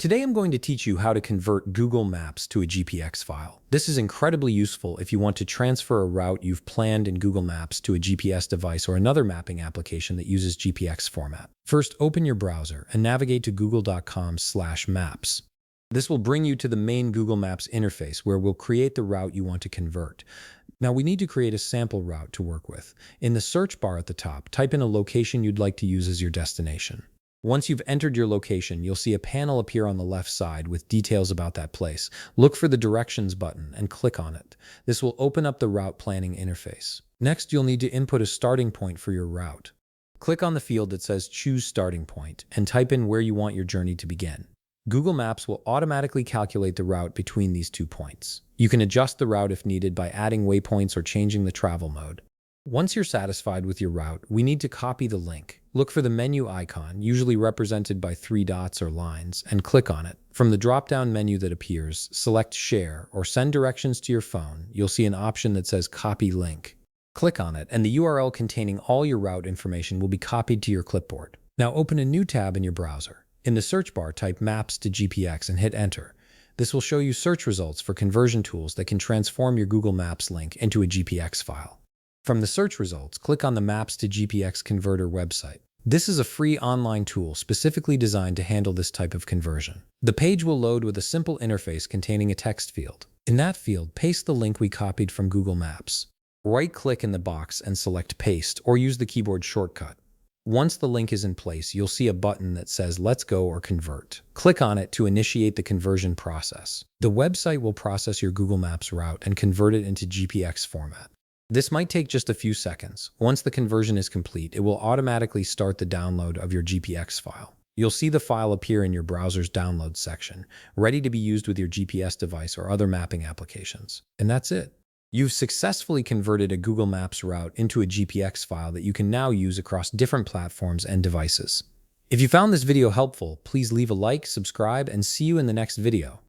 Today I'm going to teach you how to convert Google Maps to a GPX file. This is incredibly useful if you want to transfer a route you've planned in Google Maps to a GPS device or another mapping application that uses GPX format. First, open your browser and navigate to google.com/maps. This will bring you to the main Google Maps interface where we'll create the route you want to convert. Now we need to create a sample route to work with. In the search bar at the top, type in a location you'd like to use as your destination. Once you've entered your location, you'll see a panel appear on the left side with details about that place. Look for the Directions button and click on it. This will open up the route planning interface. Next, you'll need to input a starting point for your route. Click on the field that says Choose Starting Point and type in where you want your journey to begin. Google Maps will automatically calculate the route between these 2 points. You can adjust the route if needed by adding waypoints or changing the travel mode. Once you're satisfied with your route, we need to copy the link. Look for the menu icon, usually represented by 3 dots or lines, and click on it. From the drop-down menu that appears, select Share or Send Directions to your phone. You'll see an option that says Copy Link. Click on it, and the URL containing all your route information will be copied to your clipboard. Now open a new tab in your browser. In the search bar, type Maps to GPX and hit Enter. This will show you search results for conversion tools that can transform your Google Maps link into a GPX file. From the search results, click on the Maps to GPX Converter website. This is a free online tool specifically designed to handle this type of conversion. The page will load with a simple interface containing a text field. In that field, paste the link we copied from Google Maps. Right-click in the box and select Paste or use the keyboard shortcut. Once the link is in place, you'll see a button that says Let's Go or Convert. Click on it to initiate the conversion process. The website will process your Google Maps route and convert it into GPX format. This might take just a few seconds. Once the conversion is complete, it will automatically start the download of your GPX file. You'll see the file appear in your browser's Download section, ready to be used with your GPS device or other mapping applications. And that's it. You've successfully converted a Google Maps route into a GPX file that you can now use across different platforms and devices. If you found this video helpful, please leave a like, subscribe, and see you in the next video.